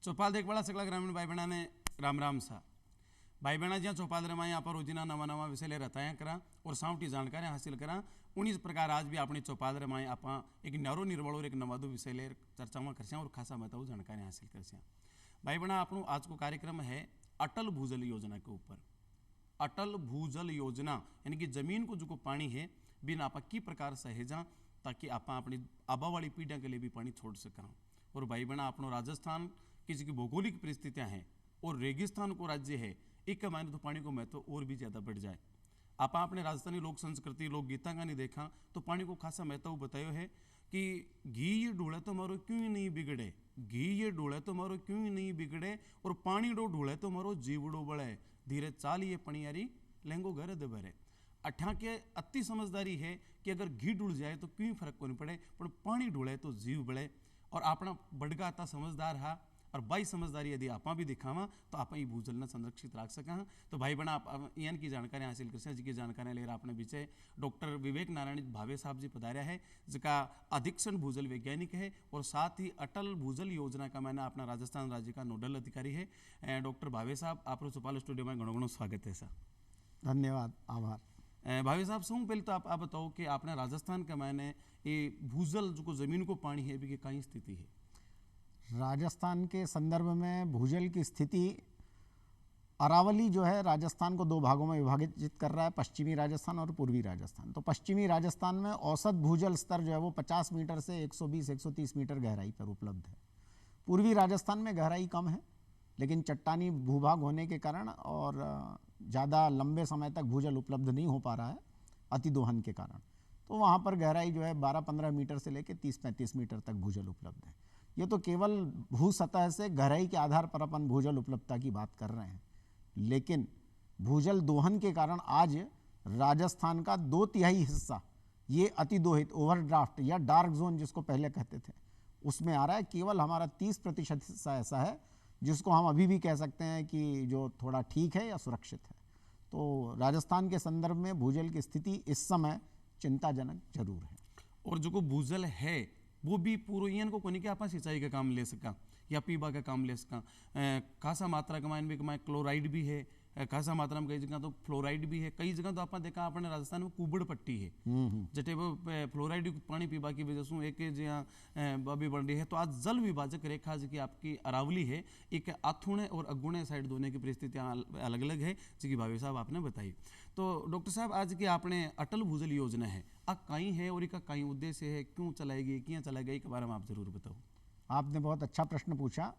चौपाल देखभाळा सगळ्या ग्रामीण भाई बहना ने राम राम सा भाई बहना ज्યાં चौपाल रमा यहाँ पर रोजीना नवा नवा विषय ले रताया करा और सावटी जानकारी हासिल करा उन्हीं प्रकार आज भी अपनी चौपाल रमाए आप एक न्यारो निर्बल और एक नवादो विषय ले चर्चा में करसे और खासा बताओ जानकारी हासिल करसे। भाई बहना आपनो आज को कार्यक्रम है अटल भूजल योजना के ऊपर। अटल भूजल योजना यानी कि जमीन को जो पानी है बिन आप की प्रकार सहेजा ताकि आप अपनी आबा वाली पीढ़ियों के लिए भी पानी छोड़ सका। और भाई बहना अपनो राजस्थान की जो भौगोलिक परिस्थितियां हैं और रेगिस्तान को राज्य है एक मायने तो पानी को महत्व और भी ज़्यादा बढ़ जाए। आप अपने राजस्थानी लोक संस्कृति लोक गीता का नहीं देखा तो पानी को खासा महत्व बतायो है कि घी ये ढूढ़े तो मारो क्यों ही नहीं बिगड़े, घी ये ढूढ़े तो मारो क्यों ही नहीं बिगड़े, और पानी डो ढूढ़े तो मारो जीवड़ो बड़े, धीरे चाल ये पणियारी लेंगो घर दबरे। अठा के अति समझदारी है कि अगर घी ढूढ़ जाए तो क्यों फर्क को नहीं पड़े, पर पानी ढूढ़े तो जीव बड़े। और अपना बड़गा आता समझदार हा और बाई समझदारी यदि आप भी दिखावा तो आप ये भूजल ने संरक्षित रख सका। तो भाई बना आप इन की जानकारी हासिल कर सकें। जी जानकारी ले रहा अपने पीछे डॉक्टर विवेक नारायण भावे साहब जी पधार्या है जिसका अधीक्षण भूजल वैज्ञानिक है और साथ ही अटल भूजल योजना का मैंने अपना राजस्थान राज्य का नोडल अधिकारी है। डॉक्टर भावे साहब आप चौपाल स्टूडियो में घणो घणो स्वागत है सर। धन्यवाद, आभार। भावे साहब सौ पहले तो आप बताओ कि आपने राजस्थान का मैंने ये भूजल जो जमीन को पानी है भी कहीं स्थिति है। राजस्थान के संदर्भ में भूजल की स्थिति अरावली जो है राजस्थान को दो भागों में विभाजित कर रहा है, पश्चिमी राजस्थान और पूर्वी राजस्थान। तो पश्चिमी राजस्थान में औसत भूजल स्तर जो है वो 50 मीटर से 120-130 मीटर गहराई पर उपलब्ध है। पूर्वी राजस्थान में गहराई कम है लेकिन चट्टानी भूभाग होने के कारण और ज़्यादा लंबे समय तक भूजल उपलब्ध नहीं हो पा रहा है अतिदोहन के कारण, तो वहाँ पर गहराई जो है 12-15 मीटर से लेकर 30-35 मीटर तक भूजल उपलब्ध है। ये तो केवल भू सतह से गहराई के आधार पर अपन भूजल उपलब्धता की बात कर रहे हैं, लेकिन भूजल दोहन के कारण आज राजस्थान का 2/3 हिस्सा ये अतिदोहित ओवरड्राफ्ट या डार्क जोन जिसको पहले कहते थे उसमें आ रहा है। केवल हमारा 30% हिस्सा ऐसा है जिसको हम अभी भी कह सकते हैं कि जो थोड़ा ठीक है या सुरक्षित है। तो राजस्थान के संदर्भ में भूजल की स्थिति इस समय चिंताजनक जरूर है। और जो भूजल है वो भी पूर्व को कोनी के आप सिंचाई का काम ले सका या पीबा का काम ले सका। खासा मात्रा कमाइन भी कमाए, क्लोराइड भी है खासा मात्रा में, कई जगह तो फ्लोराइड भी है, कई जगह तो आप देखा अपने राजस्थान में कुबड़ पट्टी है जटे वो फ्लोराइड पानी पीबा की वजह से एक जहाँ अभी बढ़ रही है। तो आज जल विभाजक रेखा जी की आपकी अरावली है एक आथुणे और अगुणे साइड दोने की परिस्थितियाँ अलग अलग है जी भावी साहब आपने बताई। तो डॉक्टर साहब आज की आपने अटल भूजल योजना है आ कहीं है और इसका कहीं उद्देश्य है, क्यों चलाएगी, क्या चलाएगी, के बारे में आप जरूर बताओ। आपने बहुत अच्छा प्रश्न पूछा।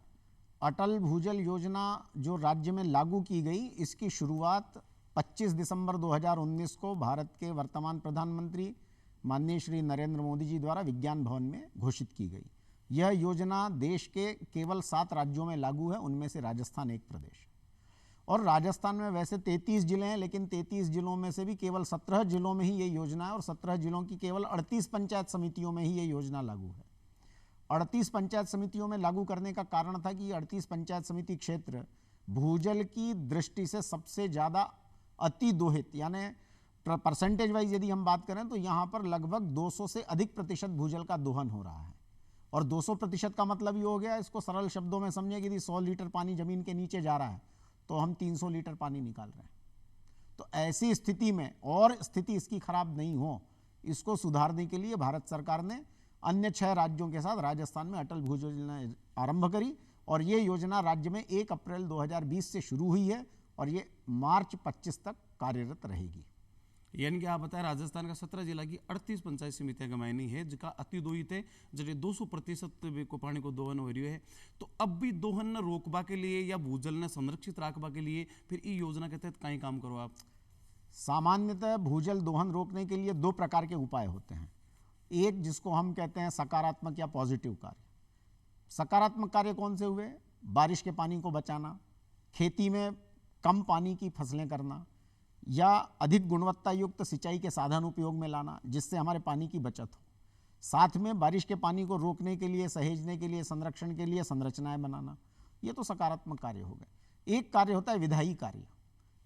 अटल भूजल योजना जो राज्य में लागू की गई इसकी शुरुआत 25 दिसंबर 2019 को भारत के वर्तमान प्रधानमंत्री माननीय श्री नरेंद्र मोदी जी द्वारा विज्ञान भवन में घोषित की गई। यह योजना देश के केवल 7 राज्यों में लागू है, उनमें से राजस्थान एक प्रदेश है। और राजस्थान में वैसे 33 जिले हैं लेकिन 33 जिलों में से भी केवल 17 जिलों में ही ये योजना है और 17 जिलों की केवल 38 पंचायत समितियों में ही ये योजना लागू है। 38 पंचायत समितियों में लागू करने का कारण था कि 38 पंचायत समिति क्षेत्र भूजल की दृष्टि से सबसे ज़्यादा अतिदोहित यानी परसेंटेज वाइज यदि हम बात करें तो यहाँ पर लगभग 200 से अधिक प्रतिशत भूजल का दोहन हो रहा है। और 200% का मतलब ये हो गया, इसको सरल शब्दों में समझे कि यदि 100 लीटर पानी जमीन के नीचे जा रहा है तो हम 300 लीटर पानी निकाल रहे हैं। तो ऐसी स्थिति में और स्थिति इसकी खराब नहीं हो, इसको सुधारने के लिए भारत सरकार ने अन्य 6 राज्यों के साथ राजस्थान में अटल भूजल योजना आरंभ करी और ये योजना राज्य में 1 अप्रैल 2020 से शुरू हुई है और ये मार्च 25 तक कार्यरत रहेगी। यानी कि आप बताएं राजस्थान का 17 जिला की 38 पंचायत समितियां गमायनी है जिसका अतिदोहित है जैसे 200% को पानी को दोहन हो रही है। तो अब भी दोहन न रोकबा के लिए या भूजल ने संरक्षित रखबा के लिए फिर ये योजना के तहत कहीं काम करो आप। सामान्यतः भूजल दोहन रोकने के लिए 2 प्रकार के उपाय होते हैं। एक जिसको हम कहते हैं सकारात्मक या पॉजिटिव कार्य। सकारात्मक कार्य कौन से हुए? बारिश के पानी को बचाना, खेती में कम पानी की फसलें करना या अधिक गुणवत्ता युक्त सिंचाई के साधन उपयोग में लाना जिससे हमारे पानी की बचत हो। साथ में बारिश के पानी को रोकने के लिए, सहेजने के लिए, संरक्षण के लिए संरचनाएं बनाना। ये तो सकारात्मक कार्य हो गए। एक कार्य होता है विधायी कार्य।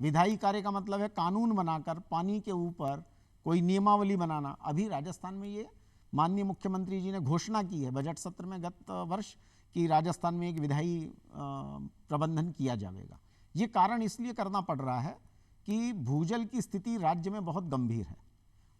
विधायी कार्य का मतलब है कानून बनाकर पानी के ऊपर कोई नियमावली बनाना। अभी राजस्थान में ये माननीय मुख्यमंत्री जी ने घोषणा की है बजट सत्र में गत वर्ष कि राजस्थान में एक विधायी प्रबंधन किया जाएगा। ये कारण इसलिए करना पड़ रहा है कि भूजल की स्थिति राज्य में बहुत गंभीर है,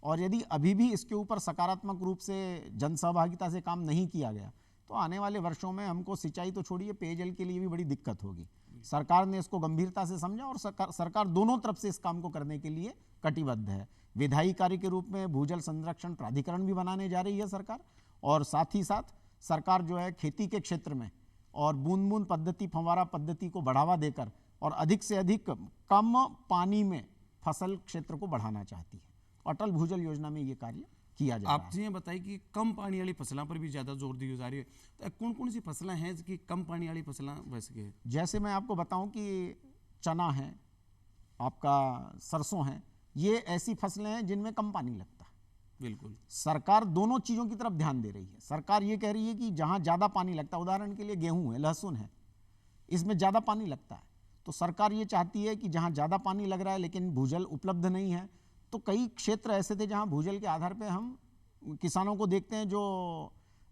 और यदि अभी भी इसके ऊपर सकारात्मक रूप से जनसहभागिता से काम नहीं किया गया तो आने वाले वर्षों में हमको सिंचाई तो छोड़िए, पेयजल के लिए भी बड़ी दिक्कत होगी। सरकार ने इसको गंभीरता से समझा और सरकार दोनों तरफ से इस काम को करने के लिए कटिबद्ध है। विधायी कार्य के रूप में भूजल संरक्षण प्राधिकरण भी बनाने जा रही है सरकार, और साथ ही साथ सरकार जो है खेती के क्षेत्र में और बूंद बूंद पद्धति, फंवारा पद्धति को बढ़ावा देकर और अधिक से अधिक कम पानी में फसल क्षेत्र को बढ़ाना चाहती है। अटल भूजल योजना में ये कार्य किया जा रहा है। आप जी बताइए कि कम पानी वाली फसलों पर भी ज़्यादा जोर दी जा रही है, तो कौन कौन सी फसलें हैं कि कम पानी वाली फसलें वैसे के? जैसे मैं आपको बताऊं कि चना है, आपका सरसों है, ये ऐसी फसलें हैं जिनमें कम पानी लगता है। बिल्कुल, सरकार दोनों चीज़ों की तरफ ध्यान दे रही है। सरकार ये कह रही है कि जहाँ ज़्यादा पानी लगता है, उदाहरण के लिए गेहूँ है, लहसुन है, इसमें ज़्यादा पानी लगता है, तो सरकार ये चाहती है कि जहाँ ज़्यादा पानी लग रहा है लेकिन भूजल उपलब्ध नहीं है, तो कई क्षेत्र ऐसे थे जहाँ भूजल के आधार पे हम किसानों को देखते हैं जो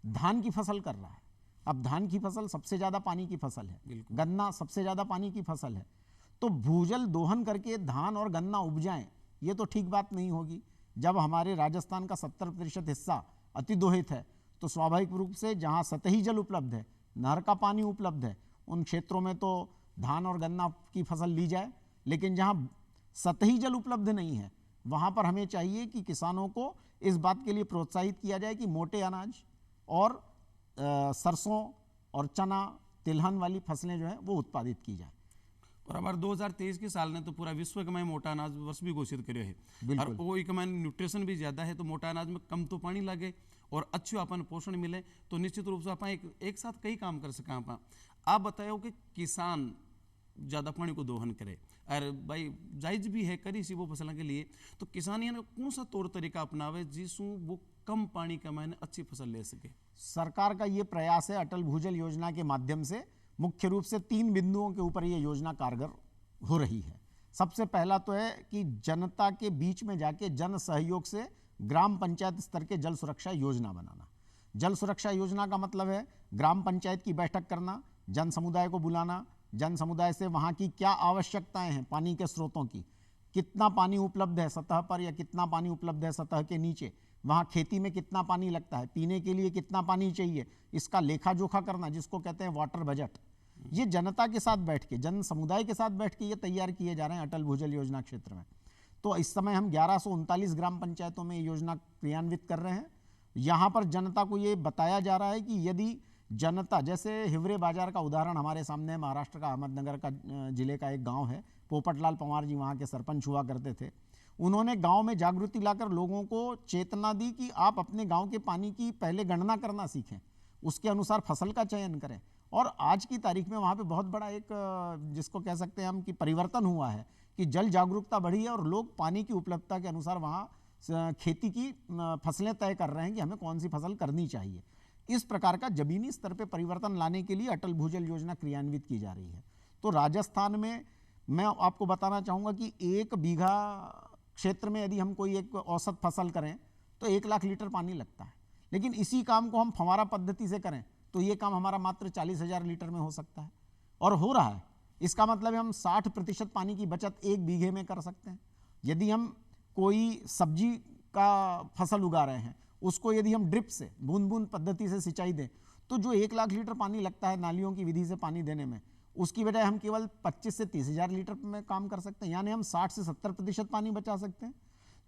धान की फसल कर रहा है। अब धान की फसल सबसे ज़्यादा पानी की फसल है, गन्ना सबसे ज़्यादा पानी की फसल है, तो भूजल दोहन करके धान और गन्ना उपजाएं, ये तो ठीक बात नहीं होगी। जब हमारे राजस्थान का 70% हिस्सा अतिदोहित है, तो स्वाभाविक रूप से जहाँ सतही जल उपलब्ध है, नहर का पानी उपलब्ध है, उन क्षेत्रों में तो धान और गन्ना की फसल ली जाए, लेकिन जहाँ सतही जल उपलब्ध नहीं है वहाँ पर हमें चाहिए कि किसानों को इस बात के लिए प्रोत्साहित किया जाए कि मोटे अनाज और सरसों और चना, तिलहन वाली फसलें जो है वो उत्पादित की जाए। और हमारे 2023 के साल ने तो पूरा विश्व के में मोटा अनाज वर्ष भी घोषित करे है, और वो एक में न्यूट्रिशन भी ज़्यादा है, तो मोटा अनाज में कम तो पानी लगे और अच्छे अपन पोषण मिले, तो निश्चित रूप से आप एक साथ कई काम कर सकें। आप बताओ कि किसान ज़्यादा पानी को दोहन करे, और भाई जायज भी है करी सी वो फसलों के लिए, तो किसान ये कौन सा तौर तरीका अपनावे जिसमें वो कम पानी का मैंने अच्छी फसल ले सके? सरकार का ये प्रयास है अटल भूजल योजना के माध्यम से, मुख्य रूप से 3 बिंदुओं के ऊपर ये योजना कारगर हो रही है। सबसे पहला तो है कि जनता के बीच में जाके जन सहयोग से ग्राम पंचायत स्तर के जल सुरक्षा योजना बनाना। जल सुरक्षा योजना का मतलब है ग्राम पंचायत की बैठक करना, जन समुदाय को बुलाना, जन समुदाय से वहाँ की क्या आवश्यकताएं हैं पानी के स्रोतों की, कितना पानी उपलब्ध है सतह पर या कितना पानी उपलब्ध है सतह के नीचे, वहाँ खेती में कितना पानी लगता है, पीने के लिए कितना पानी चाहिए, इसका लेखा जोखा करना, जिसको कहते हैं वाटर बजट। ये जनता के साथ बैठ के, जन समुदाय के साथ बैठ के ये तैयार किए जा रहे हैं अटल भूजल योजना क्षेत्र में। तो इस समय हम 1139 ग्राम पंचायतों में ये योजना क्रियान्वित कर रहे हैं। यहाँ पर जनता को ये बताया जा रहा है कि यदि जनता, जैसे हिवरे बाजार का उदाहरण हमारे सामने है, महाराष्ट्र का अहमदनगर का जिले का एक गांव है, पोपटलाल पवार जी वहाँ के सरपंच हुआ करते थे। उन्होंने गांव में जागृति लाकर लोगों को चेतना दी कि आप अपने गांव के पानी की पहले गणना करना सीखें, उसके अनुसार फसल का चयन करें, और आज की तारीख में वहाँ पे बहुत बड़ा एक, जिसको कह सकते हैं हम, कि परिवर्तन हुआ है कि जल जागरूकता बढ़ी है और लोग पानी की उपलब्धता के अनुसार वहाँ खेती की फसलें तय कर रहे हैं कि हमें कौन सी फसल करनी चाहिए। इस प्रकार का जमीनी स्तर पे परिवर्तन लाने के लिए अटल भूजल योजना क्रियान्वित की जा रही है। तो राजस्थान में मैं आपको बताना चाहूँगा कि 1 बीघा क्षेत्र में यदि हम कोई एक औसत फसल करें तो 1 लाख लीटर पानी लगता है, लेकिन इसी काम को हम फंवारा पद्धति से करें तो ये काम हमारा मात्र 40,000 लीटर में हो सकता है, और हो रहा है। इसका मतलब है हम 60% पानी की बचत 1 बीघे में कर सकते हैं। यदि हम कोई सब्जी का फसल उगा रहे हैं, उसको यदि हम ड्रिप से, बूंद बूंद पद्धति से सिंचाई दें, तो जो 1 लाख लीटर पानी लगता है नालियों की विधि से पानी देने में, उसकी बजाय हम केवल 25 से 30,000 लीटर में काम कर सकते हैं, यानी हम 60 से 70% पानी बचा सकते हैं।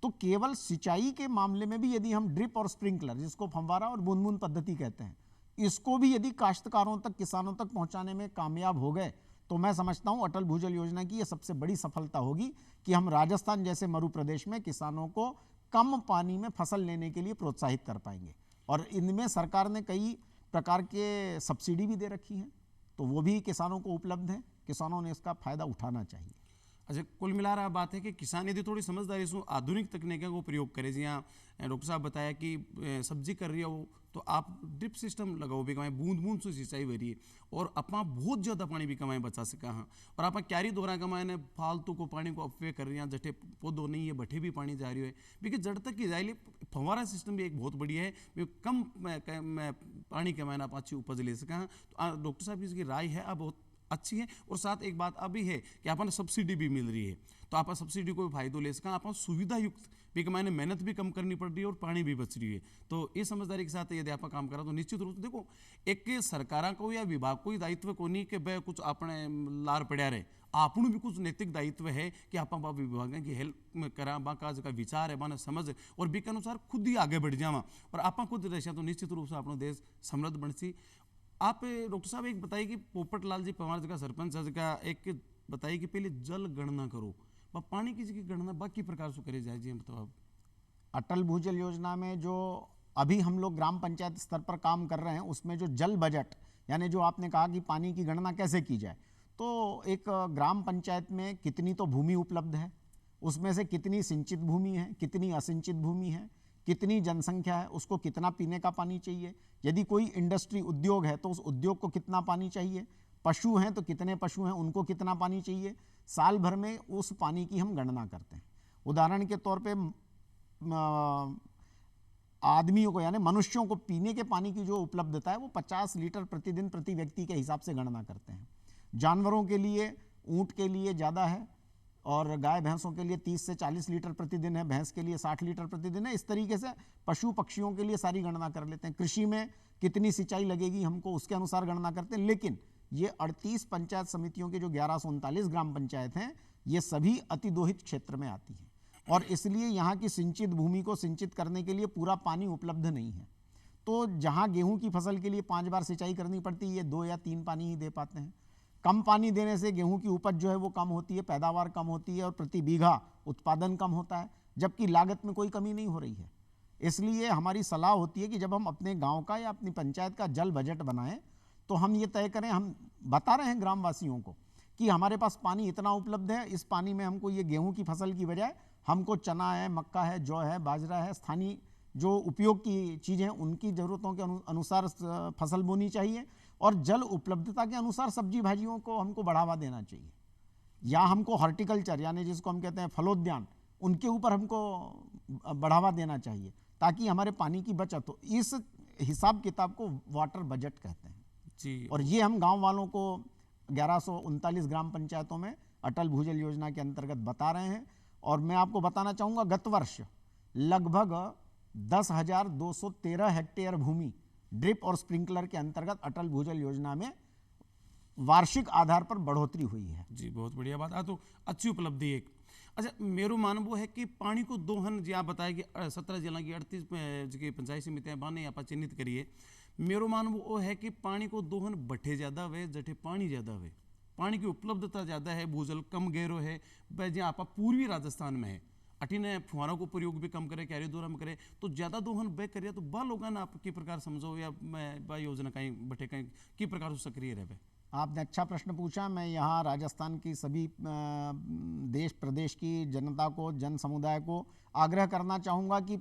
तो केवल सिंचाई के मामले में भी यदि हम ड्रिप और स्प्रिंकलर, जिसको फंवारा और बूंद बूंद पद्धति कहते हैं, इसको भी यदि काश्तकारों तक, किसानों तक पहुंचाने में कामयाब हो गए, तो मैं समझता हूं अटल भूजल योजना की यह सबसे बड़ी सफलता होगी कि हम राजस्थान जैसे मरु प्रदेश में किसानों को कम पानी में फसल लेने के लिए प्रोत्साहित कर पाएंगे। और इनमें सरकार ने कई प्रकार के सब्सिडी भी दे रखी हैं, तो वो भी किसानों को उपलब्ध है, किसानों ने इसका फायदा उठाना चाहिए। अच्छा, कुल मिला रहा बात है कि किसान यदि थोड़ी समझदारी से आधुनिक तकनीकों को प्रयोग करे, जी हाँ डॉक्टर साहब बताया कि सब्जी कर रही है वो तो आप ड्रिप सिस्टम लगाओ भी कमाएं, बूंद बूंद से सिंचाई हो रही है और अपना बहुत ज़्यादा पानी भी कमाएं बचा सका हाँ। और आप क्यारी दोहरा कमाए ने फालतू को पानी को अपव्यय कर रही हैं, जठे पौधों नहीं है बठे भी पानी जा रही है बिकॉज जड़ तक की जाए फंवारा सिस्टम भी एक बहुत बढ़िया है, कम पानी कमाना आप अच्छी उपज ले सका। तो डॉक्टर साहब इसकी राय है अब बहुत अच्छी है। और साथ एक बात अभी है कि अपन सब्सिडी भी मिल रही है, तो आप सब्सिडी को भी फायदो ले सका, आप सुविधा युक्त भी मैंने मेहनत भी कम करनी पड़ रही है और पानी भी बच रही है। तो ये समझदारी के साथ यदि आप काम करा तो निश्चित रूप से देखो एक सरकार को या विभाग को ही दायित्व को नहीं कि वह कुछ अपने लार पड़ा रहे, आपनों भी कुछ नैतिक दायित्व है कि आप विभाग की हेल्प करा बाका का विचार है बाना समझ और बी के अनुसार खुद ही आगे बढ़ जावा और आप खुद रहे तो निश्चित रूप से अपना देश समृद्ध बन सी। आप डॉक्टर साहब एक बताइए कि पोपट लाल जी पंवार जी का सरपंच का एक बताइए कि पहले जल गणना करो, पानी की गणना बाकी प्रकार से करे जाए जी। मतलब अटल भूजल योजना में जो अभी हम लोग ग्राम पंचायत स्तर पर काम कर रहे हैं उसमें जो जल बजट यानी जो आपने कहा कि पानी की गणना कैसे की जाए, तो एक ग्राम पंचायत में कितनी तो भूमि उपलब्ध है, उसमें से कितनी सिंचित भूमि है, कितनी असिंचित भूमि है, कितनी जनसंख्या है, उसको कितना पीने का पानी चाहिए, यदि कोई इंडस्ट्री उद्योग है तो उस उद्योग को कितना पानी चाहिए, पशु हैं तो कितने पशु हैं उनको कितना पानी चाहिए, साल भर में उस पानी की हम गणना करते हैं। उदाहरण के तौर पे आदमियों को यानी मनुष्यों को पीने के पानी की जो उपलब्धता है वो 50 लीटर प्रतिदिन प्रति व्यक्ति के हिसाब से गणना करते हैं। जानवरों के लिए ऊंट के लिए ज़्यादा है और गाय भैंसों के लिए 30 से 40 लीटर प्रतिदिन है, भैंस के लिए 60 लीटर प्रतिदिन है। इस तरीके से पशु पक्षियों के लिए सारी गणना कर लेते हैं। कृषि में कितनी सिंचाई लगेगी हमको उसके अनुसार गणना करते हैं। लेकिन ये 38 पंचायत समितियों के जो 1139 ग्राम पंचायत हैं ये सभी अतिदोहित क्षेत्र में आती हैं और इसलिए यहाँ की सिंचित भूमि को सिंचित करने के लिए पूरा पानी उपलब्ध नहीं है। तो जहाँ गेहूं की फसल के लिए 5 बार सिंचाई करनी पड़ती है, ये 2 या 3 पानी ही दे पाते हैं। कम पानी देने से गेहूं की उपज जो है वो कम होती है, पैदावार कम होती है और प्रति बीघा उत्पादन कम होता है, जबकि लागत में कोई कमी नहीं हो रही है। इसलिए हमारी सलाह होती है कि जब हम अपने गांव का या अपनी पंचायत का जल बजट बनाएं तो हम ये तय करें, हम बता रहे हैं ग्रामवासियों को कि हमारे पास पानी इतना उपलब्ध है, इस पानी में हमको ये गेहूं की फसल की बजाय हमको चना है, मक्का है, जौ है, बाजरा है, स्थानीय जो उपयोग की चीज़ें हैं उनकी ज़रूरतों के अनुसार फसल बोनी चाहिए और जल उपलब्धता के अनुसार सब्जी भाजियों को हमको बढ़ावा देना चाहिए या हमको हॉर्टिकल्चर यानी जिसको हम कहते हैं फलोद्यान उनके ऊपर हमको बढ़ावा देना चाहिए ताकि हमारे पानी की बचत हो। इस हिसाब किताब को वाटर बजट कहते हैं जी। और ये हम गांव वालों को 1139 ग्राम पंचायतों में अटल भूजल योजना के अंतर्गत बता रहे हैं। और मैं आपको बताना चाहूँगा गत वर्ष लगभग 10,213 हेक्टेयर भूमि ड्रिप और स्प्रिंकलर के अंतर्गत अटल भूजल योजना में वार्षिक आधार पर बढ़ोतरी हुई है। जी बहुत बढ़िया बात है, तो अच्छी उपलब्धि एक। अच्छा मेरू मानव है कि पानी को दोहन जी आप बताए कि 17 जिला की 38 की पंचायत समितियाँ बाने आप चिन्हित करिए। मेरो मानव वो है कि पानी को दोहन बठे ज़्यादा हुए जठे पानी ज़्यादा हुए, पानी की उपलब्धता ज़्यादा है, भूजल कम गहरो है, जी आप पूर्वी राजस्थान में है अठीने फुहारों को प्रयोग भी कम करे, कैरी दोहरा में करे तो ज़्यादा दोहन बे करे तो बा लोगों ने आप की प्रकार समझो या बा योजना कहीं बटे कहीं की प्रकार से सक्रिय रहे। आपने अच्छा प्रश्न पूछा। मैं यहाँ राजस्थान की सभी देश प्रदेश की जनता को, जन समुदाय को आग्रह करना चाहूँगा कि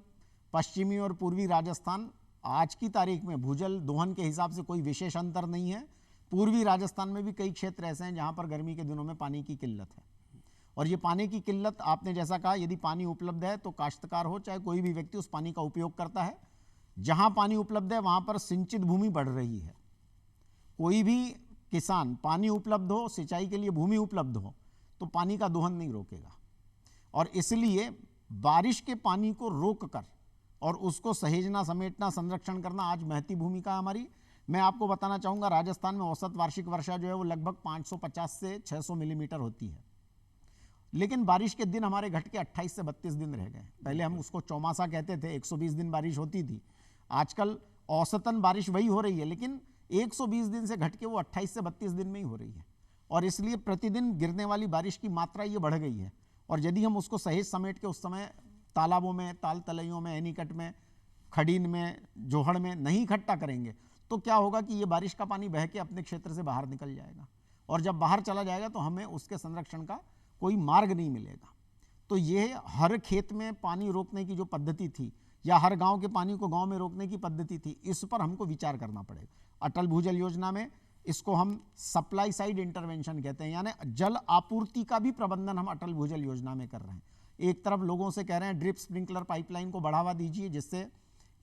पश्चिमी और पूर्वी राजस्थान आज की तारीख में भूजल दोहन के हिसाब से कोई विशेष अंतर नहीं है। पूर्वी राजस्थान में भी कई क्षेत्र ऐसे हैं जहाँ पर गर्मी के दिनों में पानी की किल्लत है और ये पानी की किल्लत आपने जैसा कहा यदि पानी उपलब्ध है तो काश्तकार हो चाहे कोई भी व्यक्ति उस पानी का उपयोग करता है। जहाँ पानी उपलब्ध है वहाँ पर सिंचित भूमि बढ़ रही है। कोई भी किसान पानी उपलब्ध हो, सिंचाई के लिए भूमि उपलब्ध हो तो पानी का दोहन नहीं रोकेगा और इसलिए बारिश के पानी को रोककर और उसको सहेजना, समेटना, संरक्षण करना आज महती भूमिका हमारी। मैं आपको बताना चाहूँगा राजस्थान में औसत वार्षिक वर्षा जो है वो लगभग 550 से 600 मिलीमीटर होती है, लेकिन बारिश के दिन हमारे घट के 28 से 32 दिन रह गए। पहले हम उसको चौमासा कहते थे, 120 दिन बारिश होती थी। आजकल औसतन बारिश वही हो रही है लेकिन 120 दिन से घट के वो 28 से 32 दिन में ही हो रही है और इसलिए प्रतिदिन गिरने वाली बारिश की मात्रा ये बढ़ गई है। और यदि हम उसको सहेज समेट के उस समय तालाबों में, ताल तलैयों में, एनीकट में, खडीन में, जोहड़ में नहीं इकट्ठा करेंगे तो क्या होगा कि ये बारिश का पानी बह के अपने क्षेत्र से बाहर निकल जाएगा और जब बाहर चला जाएगा तो हमें उसके संरक्षण का कोई मार्ग नहीं मिलेगा। तो ये हर खेत में पानी रोकने की जो पद्धति थी या हर गांव के पानी को गांव में रोकने की पद्धति थी, इस पर हमको विचार करना पड़ेगा। अटल भूजल योजना में इसको हम सप्लाई साइड इंटरवेंशन कहते हैं, यानी जल आपूर्ति का भी प्रबंधन हम अटल भूजल योजना में कर रहे हैं। एक तरफ लोगों से कह रहे हैं ड्रिप स्प्रिंकलर पाइपलाइन को बढ़ावा दीजिए जिससे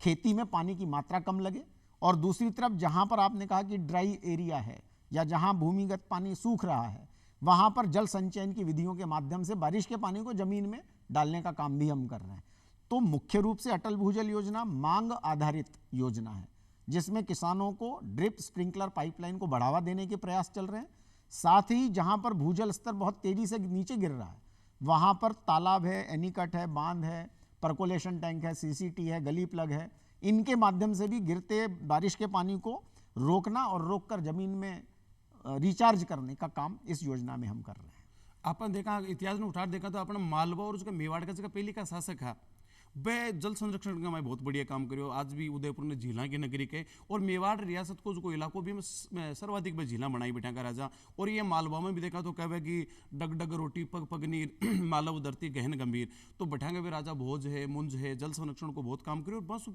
खेती में पानी की मात्रा कम लगे, और दूसरी तरफ जहां पर आपने कहा कि ड्राई एरिया है या जहां भूमिगत पानी सूख रहा है, वहां पर जल संचयन की विधियों के माध्यम से बारिश के पानी को जमीन में डालने का काम भी हम कर रहे हैं। तो मुख्य रूप से अटल भूजल योजना मांग आधारित योजना है जिसमें किसानों को ड्रिप स्प्रिंकलर पाइपलाइन को बढ़ावा देने के प्रयास चल रहे हैं। साथ ही जहां पर भूजल स्तर बहुत तेजी से नीचे गिर रहा है वहां पर तालाब है, एनीकट है, बांध है, परकोलेशन टैंक है, सीसीटी है, गली प्लग है, इनके माध्यम से भी गिरते बारिश के पानी को रोकना और रोककर जमीन में रिचार्ज करने का काम इस योजना में हम कर रहे हैं। अपन देखा इतिहास में उठार देखा तो अपना मालवा और उसका मेवाड़ का जगह पहले का शासक है वह जल संरक्षण का मैं बहुत बढ़िया काम करियो। आज भी उदयपुर ने झीला की नगरी के और मेवाड़ रियासत को जो इलाकों भी में सर्वाधिक झीला बनाई बैठा का राजा। और ये मालवा में भी देखा तो कहे कि डग डग रोटी पग पग नीर मालव धरती गहन गंभीर, तो बैठांगे भी राजा भोज है, मुंज है, जल संरक्षण को बहुत काम करियो और बस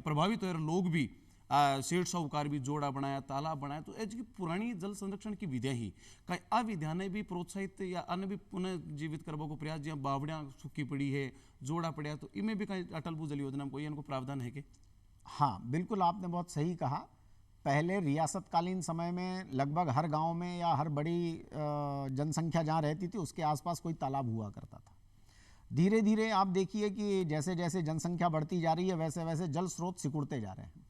प्रभावित हो लोग भी सेठ साहूकार भी जोड़ा बनाया, तालाब बनाया। तो ऐसी पुरानी जल संरक्षण की विधियां ही कई अविधियां ने भी प्रोत्साहित या अन्य भी पुनः जीवित करने को प्रयास, जहाँ बावड़ियाँ सूखी पड़ी है, जोड़ा पड़ा, तो इनमें भी कहीं अटल भूजल योजना में कोई इनको प्रावधान है कि? हाँ बिल्कुल, आपने बहुत सही कहा। पहले रियासतकालीन समय में लगभग हर गांव में या हर बड़ी जनसंख्या जहाँ रहती थी उसके आसपास कोई तालाब हुआ करता था। धीरे धीरे आप देखिए कि जैसे जैसे जनसंख्या बढ़ती जा रही है वैसे वैसे जल स्रोत सिकुड़ते जा रहे हैं,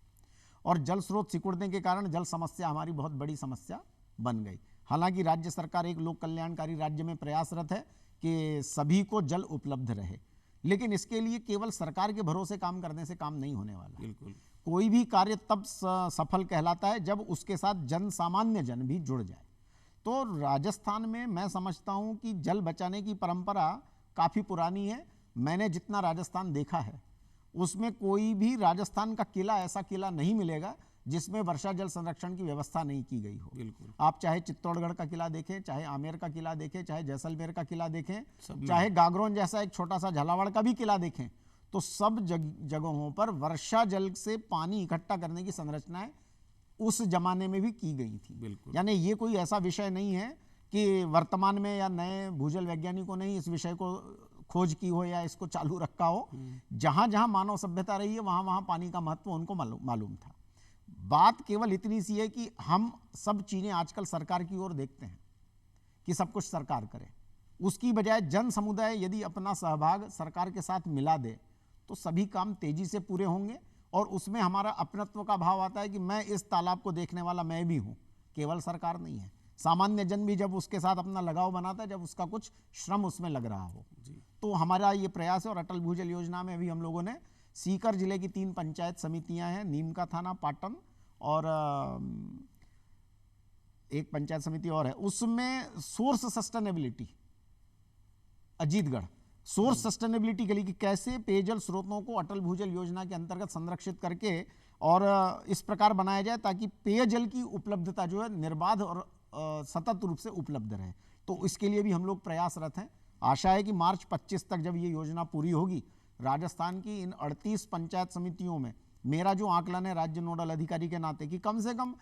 और जल स्रोत सिकुड़ने के कारण जल समस्या हमारी बहुत बड़ी समस्या बन गई। हालांकि राज्य सरकार एक लोक कल्याणकारी राज्य में प्रयासरत है कि सभी को जल उपलब्ध रहे, लेकिन इसके लिए केवल सरकार के भरोसे काम करने से काम नहीं होने वाला। बिल्कुल, कोई भी कार्य तब सफल कहलाता है जब उसके साथ जन सामान्य जन भी जुड़ जाए। तो राजस्थान में मैं समझता हूं कि जल बचाने की परंपरा काफ़ी पुरानी है। मैंने जितना राजस्थान देखा है उसमें कोई भी राजस्थान का किला ऐसा किला नहीं मिलेगा जिसमें वर्षा जल संरक्षण की व्यवस्था नहीं की गई हो। बिल्कुल, आप चाहे चित्तौड़गढ़ का किला देखें, चाहे आमेर का किला देखें, चाहे जैसलमेर का किला देखें, सब चाहे गागरोन जैसा एक छोटा सा झालावाड़ का भी किला देखें, तो सब जगहों पर वर्षा जल से पानी इकट्ठा करने की संरचनाएं उस जमाने में भी की गई थी। बिल्कुल, यानी ये कोई ऐसा विषय नहीं है कि वर्तमान में या नए भूजल वैज्ञानिकों ने इस विषय को खोज की हो या इसको चालू रखा हो। जहां जहां मानव सभ्यता रही है वहां वहां पानी का महत्व उनको मालूम था। बात केवल इतनी सी है कि हम सब चीजें आजकल सरकार की ओर देखते हैं कि सब कुछ सरकार करे, उसकी बजाय जन समुदाय यदि अपना सहभाग सरकार के साथ मिला दे तो सभी काम तेजी से पूरे होंगे, और उसमें हमारा अपनत्व का भाव आता है कि मैं इस तालाब को देखने वाला मैं भी हूं, केवल सरकार नहीं है। सामान्य जन भी जब उसके साथ अपना लगाव बनाता है जब उसका कुछ श्रम उसमें लग रहा हो। तो हमारा ये प्रयास है। और अटल भूजल योजना में भी हम लोगों ने सीकर जिले की 3 पंचायत समितियां हैं, नीमका थाना, पाटन और एक पंचायत समिति और है, उसमें source sustainability Ajitgarh source sustainability के लिए कि कैसे पेयजल स्रोतों को अटल भूजल योजना के अंतर्गत संरक्षित करके और इस प्रकार बनाया जाए ताकि पेयजल की उपलब्धता जो है निर्बाध और सतत रूप से उपलब्ध रहे। तो इसके लिए भी हम लोग प्रयासरत हैं। आशा है कि मार्च 25 तक जब ये योजना पूरी होगी, राजस्थान की इन 38 पंचायत समितियों में मेरा जो आकलन है राज्य नोडल अधिकारी के नाते कि कम से कम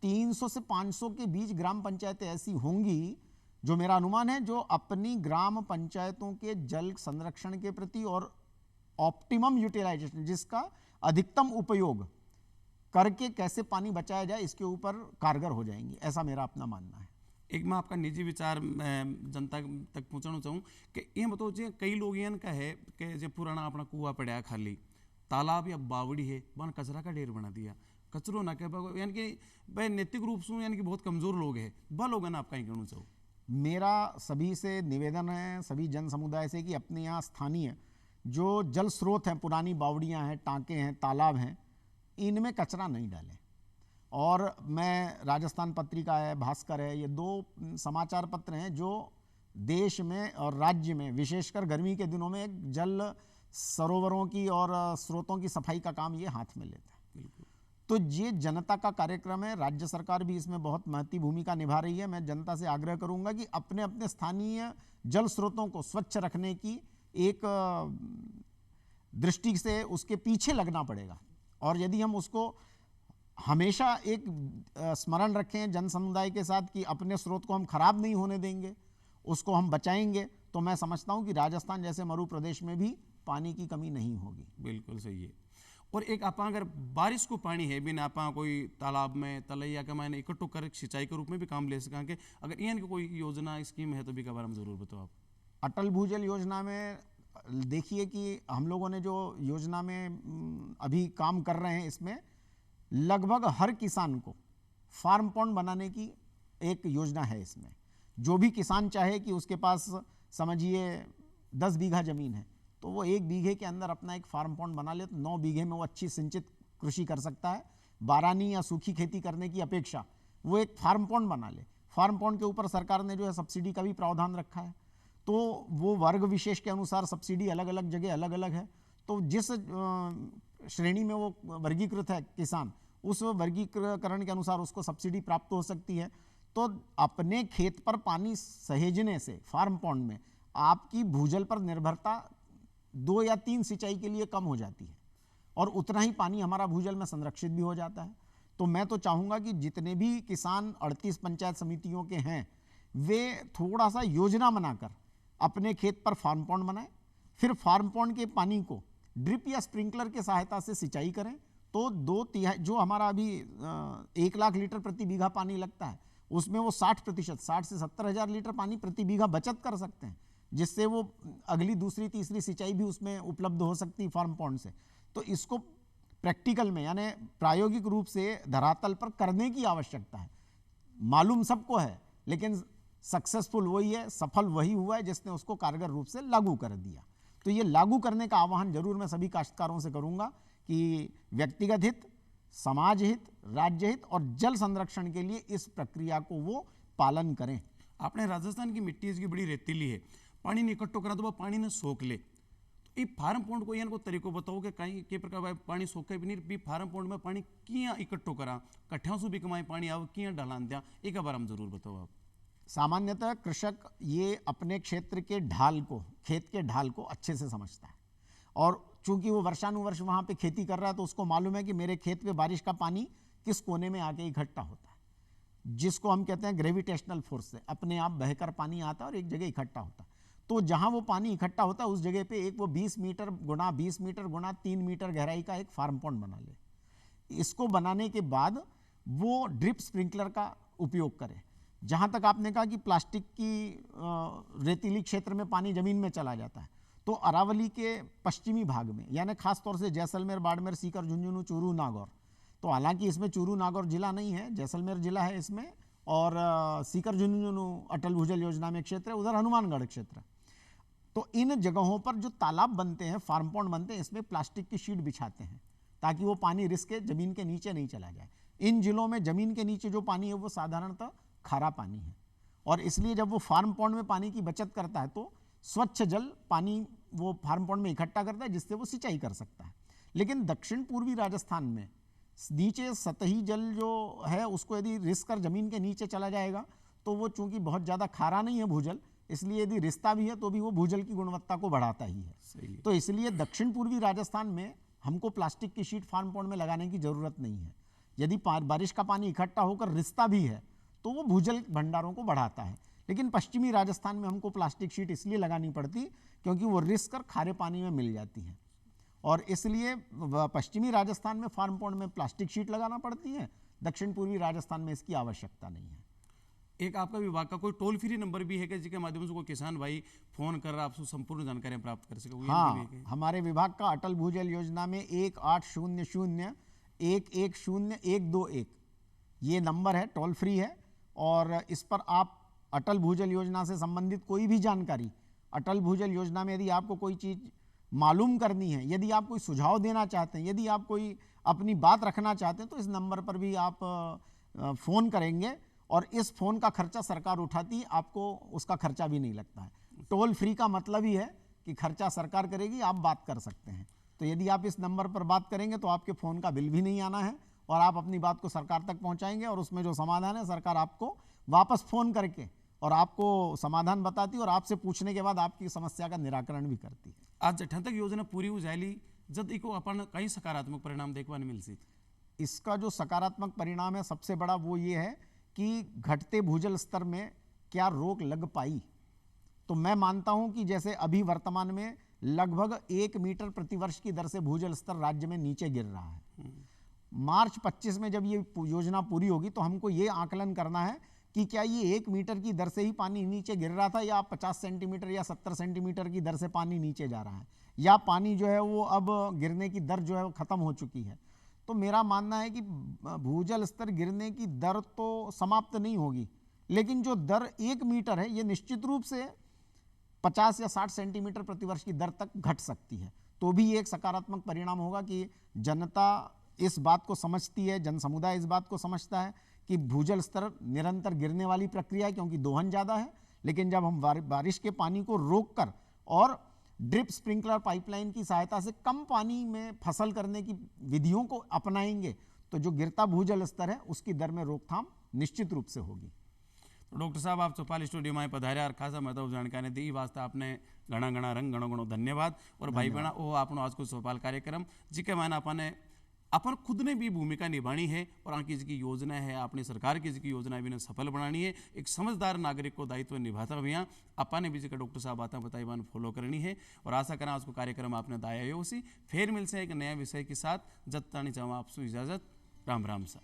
300 से 500 के बीच ग्राम पंचायतें ऐसी होंगी जो मेरा अनुमान है जो अपनी ग्राम पंचायतों के जल संरक्षण के प्रति और ऑप्टिमम यूटिलाइजेशन, जिसका अधिकतम उपयोग करके कैसे पानी बचाया जाए, इसके ऊपर कारगर हो जाएंगी, ऐसा मेरा अपना मानना है। एक मैं आपका निजी विचार जनता तक पहुंचाना चाहूँ कि ये बताओ जी, कई लोग ये का है कि जो पुराना अपना कुआ पड़ा है खाली तालाब या बावड़ी है वहाँ कचरा का ढेर बना दिया, कचरो ना कह, यानी कि भाई नैतिक रूप से यानी कि बहुत कमजोर लोग हैं, वह लोग है ना, आप कहीं कहना चाहो? मेरा सभी से निवेदन है, सभी जन समुदाय से, कि अपने यहाँ स्थानीय जो जल स्रोत हैं, पुरानी बावड़ियाँ हैं, टाँके हैं, तालाब हैं, इनमें कचरा नहीं डालें। और मैं राजस्थान पत्रिका है, भास्कर है, ये 2 समाचार पत्र हैं जो देश में और राज्य में विशेषकर गर्मी के दिनों में जल सरोवरों की और स्रोतों की सफाई का काम ये हाथ में लेता है। तो ये जनता का कार्यक्रम है, राज्य सरकार भी इसमें बहुत महत्वपूर्ण भूमिका निभा रही है। मैं जनता से आग्रह करूंगा कि अपने अपने स्थानीय जल स्रोतों को स्वच्छ रखने की एक दृष्टि से उसके पीछे लगना पड़ेगा। और यदि हम उसको हमेशा एक स्मरण रखें जन समुदाय के साथ कि अपने स्रोत को हम खराब नहीं होने देंगे, उसको हम बचाएंगे, तो मैं समझता हूं कि राजस्थान जैसे मरु प्रदेश में भी पानी की कमी नहीं होगी। बिल्कुल सही है। और एक आप अगर बारिश को पानी है बिना आप कोई तालाब में तलैया के मायने इकट्ठो कर सिंचाई के रूप में भी काम ले सकें, अगर इन कोई योजना स्कीम है तो भी के बारे में जरूर बताओ आप। अटल भूजल योजना में देखिए कि हम लोगों ने जो योजना में अभी काम कर रहे हैं, इसमें लगभग हर किसान को फार्म पॉन्ड बनाने की एक योजना है। इसमें जो भी किसान चाहे कि उसके पास समझिए 10 बीघा जमीन है, तो वो 1 बीघे के अंदर अपना एक फार्म पॉन्ड बना ले, तो 9 बीघे में वो अच्छी सिंचित कृषि कर सकता है। बारानी या सूखी खेती करने की अपेक्षा वो एक फार्म पॉन्ड बना ले। फार्म पॉन्ड के ऊपर सरकार ने जो है सब्सिडी का भी प्रावधान रखा है, तो वो वर्ग विशेष के अनुसार सब्सिडी अलग अलग जगह अलग अलग है। तो जिस श्रेणी में वो वर्गीकृत है किसान, उस वर्गीकरण के अनुसार उसको सब्सिडी प्राप्त हो सकती है। तो अपने खेत पर पानी सहेजने से फार्म पॉन्ड में आपकी भूजल पर निर्भरता 2 या 3 सिंचाई के लिए कम हो जाती है, और उतना ही पानी हमारा भूजल में संरक्षित भी हो जाता है। तो मैं तो चाहूँगा कि जितने भी किसान 38 पंचायत समितियों के हैं, वे थोड़ा सा योजना बनाकर अपने खेत पर फार्म पॉन्ड बनाएं, फिर फार्म पॉन्ड के पानी को ड्रिप या स्प्रिंकलर के सहायता से सिंचाई करें, तो 2/3 जो हमारा अभी 1 लाख लीटर प्रति बीघा पानी लगता है, उसमें वो 60% 60 से 70 हज़ार लीटर पानी प्रति बीघा बचत कर सकते हैं, जिससे वो अगली दूसरी तीसरी सिंचाई भी उसमें उपलब्ध हो सकती है फार्म पॉन्ड से। तो इसको प्रैक्टिकल में यानी प्रायोगिक रूप से धरातल पर करने की आवश्यकता है। मालूम सबको है, लेकिन सक्सेसफुल वही है, सफल वही हुआ है जिसने उसको कारगर रूप से लागू कर दिया। तो ये लागू करने का आह्वान जरूर मैं सभी काश्तकारों से करूंगा कि व्यक्तिगत हित, समाज हित, राज्य हित और जल संरक्षण के लिए इस प्रक्रिया को वो पालन करें। आपने राजस्थान की मिट्टी इसकी बड़ी रेतीली है, पानी ने इकट्ठो करा तो वह पानी ने सोख ले, तो ये फार्म पॉन्ड को इनको तरीको बताओ कि कहीं के प्रकार पानी सोखे भी नहीं, भी फार्म पॉन्ड में पानी किया इकट्ठो करा, कट्ठियों से भी कमाए पानी आओ किया ढलान दिया, एक बार हम जरूर बताओ आप। सामान्यतः कृषक ये अपने क्षेत्र के ढाल को, खेत के ढाल को अच्छे से समझता है, और चूंकि वो वर्षानुवर्ष वहाँ पे खेती कर रहा है, तो उसको मालूम है कि मेरे खेत पे बारिश का पानी किस कोने में आके इकट्ठा होता है, जिसको हम कहते हैं ग्रेविटेशनल फोर्स से अपने आप बहकर पानी आता है और एक जगह इकट्ठा होता है। तो जहाँ वो पानी इकट्ठा होता है उस जगह पे एक वो 20 मीटर गुणा 20 मीटर गुणा 3 मीटर गहराई का एक फार्म पॉन्ड बना ले। इसको बनाने के बाद वो ड्रिप स्प्रिंकलर का उपयोग करे। जहाँ तक आपने कहा कि प्लास्टिक की रेतीली क्षेत्र में पानी जमीन में चला जाता है, तो अरावली के पश्चिमी भाग में यानी खासतौर से जैसलमेर, बाड़मेर, सीकर, झुंझुनू, चूरू, नागौर, तो हालांकि इसमें चूरू नागौर जिला नहीं है, जैसलमेर जिला है इसमें, और सीकर झुंझुनू अटल भूजल योजना में क्षेत्र है, उधर हनुमानगढ़ क्षेत्र है। तो इन जगहों पर जो तालाब बनते हैं, फार्म पॉन्ड बनते हैं, इसमें प्लास्टिक की शीट बिछाते हैं ताकि वो पानी रिस के जमीन के नीचे नहीं चला जाए। इन जिलों में जमीन के नीचे जो पानी है वो साधारणतः खारा पानी है, और इसलिए जब वो फार्म पॉन्ड में पानी की बचत करता है तो स्वच्छ जल पानी वो फार्म पॉन्ड में इकट्ठा करता है, जिससे वो सिंचाई कर सकता है। लेकिन दक्षिण पूर्वी राजस्थान में नीचे सतही जल जो है उसको यदि रिस कर जमीन के नीचे चला जाएगा तो वो चूंकि बहुत ज़्यादा खारा नहीं है भूजल, इसलिए यदि रिश्ता भी है तो भी वो भूजल की गुणवत्ता को बढ़ाता ही है। तो इसलिए दक्षिण पूर्वी राजस्थान में हमको प्लास्टिक की शीट फार्म पॉन्ड में लगाने की जरूरत नहीं है। यदि बारिश का पानी इकट्ठा होकर रिश्ता भी है तो वो भूजल भंडारों को बढ़ाता है। लेकिन पश्चिमी राजस्थान में हमको प्लास्टिक शीट इसलिए लगानी पड़ती क्योंकि वो रिस कर खारे पानी में मिल जाती है, और इसलिए पश्चिमी राजस्थान में फार्म पॉन्ड में प्लास्टिक शीट लगाना पड़ती है, दक्षिण पूर्वी राजस्थान में इसकी आवश्यकता नहीं है। एक आपका विभाग का कोई टोल फ्री नंबर भी है कि जिसके माध्यम से कोई किसान भाई फोन कर आपसे संपूर्ण जानकारियां प्राप्त कर सके? हाँ, हमारे विभाग का अटल भूजल योजना में 1800-110121 ये नंबर है, टोल फ्री है, और इस पर आप अटल भूजल योजना से संबंधित कोई भी जानकारी, अटल भूजल योजना में यदि आपको कोई चीज़ मालूम करनी है, यदि आप कोई सुझाव देना चाहते हैं, यदि आप कोई अपनी बात रखना चाहते हैं, तो इस नंबर पर भी आप फ़ोन करेंगे, और इस फ़ोन का खर्चा सरकार उठाती है, आपको उसका खर्चा भी नहीं लगता है। टोल फ्री का मतलब ही है कि खर्चा सरकार करेगी, आप बात कर सकते हैं। तो यदि आप इस नंबर पर बात करेंगे तो आपके फ़ोन का बिल भी नहीं आना है, और आप अपनी बात को सरकार तक पहुंचाएंगे, और उसमें जो समाधान है सरकार आपको वापस फ़ोन करके और आपको समाधान बताती है और आपसे पूछने के बाद आपकी समस्या का निराकरण भी करती है। आज जठन तक योजना पूरी हो जाएली जब इको अपन कई सकारात्मक परिणाम देखने मिल सी। इसका जो सकारात्मक परिणाम है सबसे बड़ा वो ये है कि घटते भूजल स्तर में क्या रोक लग पाई। तो मैं मानता हूं कि जैसे अभी वर्तमान में लगभग 1 मीटर प्रतिवर्ष की दर से भूजल स्तर राज्य में नीचे गिर रहा है। मार्च 25 में जब ये योजना पूरी होगी तो हमको ये आकलन करना है कि क्या ये 1 मीटर की दर से ही पानी नीचे गिर रहा था या 50 सेंटीमीटर या 70 सेंटीमीटर की दर से पानी नीचे जा रहा है, या पानी जो है वो अब गिरने की दर जो है वो खत्म हो चुकी है। तो मेरा मानना है कि भूजल स्तर गिरने की दर तो समाप्त नहीं होगी, लेकिन जो दर 1 मीटर है ये निश्चित रूप से 50 या 60 सेंटीमीटर प्रतिवर्ष की दर तक घट सकती है। तो भी एक सकारात्मक परिणाम होगा कि जनता इस बात को समझती है, जन समुदाय इस बात को समझता है कि भूजल स्तर निरंतर गिरने वाली प्रक्रिया है क्योंकि दोहन ज़्यादा है। लेकिन जब हम बारिश के पानी को रोककर और ड्रिप स्प्रिंकलर पाइपलाइन की सहायता से कम पानी में फसल करने की विधियों को अपनाएंगे तो जो गिरता भूजल स्तर है उसकी दर में रोकथाम निश्चित रूप से होगी। तो डॉक्टर साहब आप चौपाल स्टूडियो में पधार्या और खासा महत्व जानकारी दी वास्ते आपने घना रंग घणो धन्यवाद। और भाई बहना वो आपनो आज को चौपाल कार्यक्रम जिके मैंने अपने अपन खुद ने भी भूमिका निभानी है और आगे की योजना है अपनी सरकार की जी योजना भी सफल बनानी है। एक समझदार नागरिक को दायित्व निभाता हुआ यहाँ अपन ने भी जी डॉक्टर साहब बातें बताई बान फॉलो करनी है। और आशा करें आज को कार्यक्रम आपने दाया हो सी फिर मिलसे एक नया विषय के साथ। जब तानी चाहूँ आपसे इजाजत। राम राम सा।